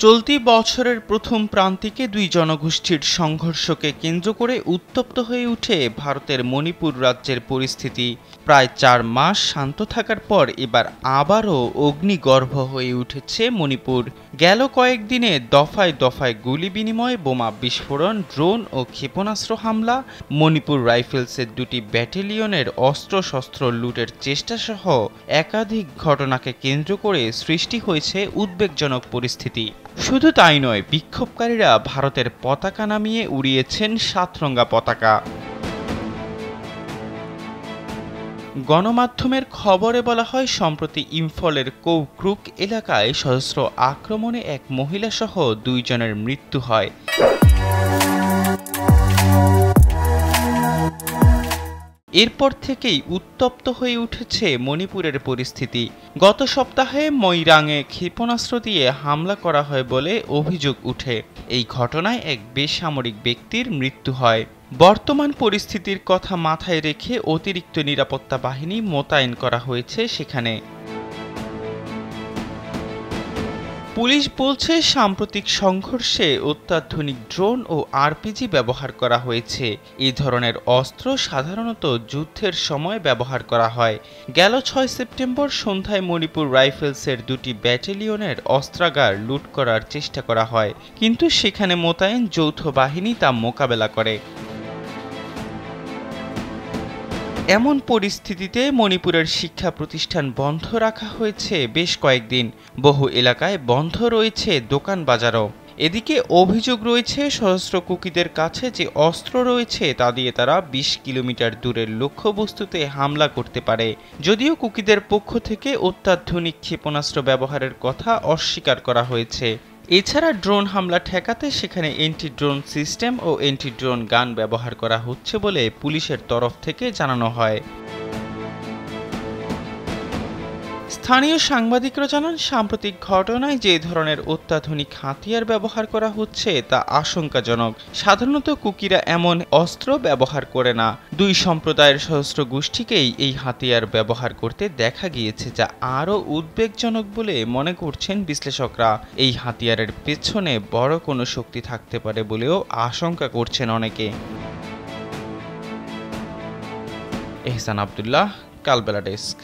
চলতি বছরের প্রথম প্রান্তিকে দুই জনগোষ্ঠীর সংঘর্ষকে কেন্দ্র করে উত্তপ্ত হয়ে উঠে ভারতের মণিপুর রাজ্যের পরিস্থিতি। প্রায় ৪ মাস শান্ত থাকার পর এবার আবারও অগ্নিগর্ভ হয়ে উঠেছে মণিপুর। গেল কয়েকদিনে দফায় দফায় গুলি বিনিময়, বোমা বিস্ফোরণ, ড্রোন ও ক্ষেপণাস্ত্র হামলা, মণিপুর রাইফেলসের ২টি ব্যাটালিয়নের অস্ত্রশস্ত্র লুটের চেষ্টাসহ একাধিক ঘটনাকে কেন্দ্র করে সৃষ্টি হয়েছে উদ্বেগজনক পরিস্থিতি। শুধু তাই নয়, বিক্ষোভকারীরা ভারতের পতাকা নামিয়ে উড়িয়েছেন ৭ রঙা পতাকা। গণমাধ্যমের খবরে বলা হয়, সম্প্রতি ইম্ফলের কৌক্রুক এলাকায় সশস্ত্র আক্রমণে এক মহিলাসহ ২ জনের মৃত্যু হয়। এরপর থেকেই উত্তপ্ত হয়ে উঠেছে মণিপুরের পরিস্থিতি। গত সপ্তাহে মৈরাংয়ে ক্ষেপণাস্ত্র দিয়ে হামলা করা হয় বলে অভিযোগ উঠে। এই ঘটনায় এক বেসামরিক ব্যক্তির মৃত্যু হয়। বর্তমান পরিস্থিতির কথা মাথায় রেখে অতিরিক্ত নিরাপত্তা বাহিনী মোতায়েন করা হয়েছে সেখানে। পুলিশ বলছে, সাম্প্রতিক সংঘর্ষে অত্যাধুনিক ড্রোন ও আরপিজি ব্যবহার করা হয়েছে। এই ধরনের অস্ত্র সাধারণত যুদ্ধের সময় ব্যবহার করা হয়। গেল ৬ সেপ্টেম্বর সন্ধ্যায় মণিপুর রাইফেলসের ২টি ব্যাটালিয়নের অস্ত্রাগার লুট করার চেষ্টা করা হয়, কিন্তু সেখানে মোতায়েন যৌথ বাহিনী তা মোকাবেলা করে। এমন পরিস্থিতিতে মণিপুরের শিক্ষা প্রতিষ্ঠান বন্ধ রাখা হয়েছে বেশ কয়েকদিন। বহু এলাকায় বন্ধ রয়েছে দোকান বাজারও। এদিকে অভিযোগ রয়েছে, সশস্ত্র কুকিদের কাছে যে অস্ত্র রয়েছে তা দিয়ে তারা ২০ কিলোমিটার দূরের লক্ষ্যবস্তুতে হামলা করতে পারে। যদিও কুকিদের পক্ষ থেকে অত্যাধুনিক ক্ষেপণাস্ত্র ব্যবহারের কথা অস্বীকার করা হয়েছে। এছাড়া ড্রোন হামলা ঠেকাতে সেখানে অ্যান্টি ড্রোন সিস্টেম ও অ্যান্টি ড্রোন গান ব্যবহার করা হচ্ছে বলে পুলিশের তরফ থেকে জানানো হয়। স্থানীয় সাংবাদিকরা জানান, সাম্প্রতিক ঘটনায় যে ধরনের অত্যাধুনিক হাতিয়ার ব্যবহার করা হচ্ছে তা আশঙ্কাজনক। সাধারণত কুকিরা এমন অস্ত্র ব্যবহার করে না। দুই সম্প্রদায়ের সশস্ত্র গোষ্ঠীকেই এই হাতিয়ার ব্যবহার করতে দেখা গিয়েছে, যা আরও উদ্বেগজনক বলে মনে করছেন বিশ্লেষকরা। এই হাতিয়ারের পেছনে বড় কোনো শক্তি থাকতে পারে বলেও আশঙ্কা করছেন অনেকে। এহসান আব্দুল্লাহ, কালবেলা ডেস্ক।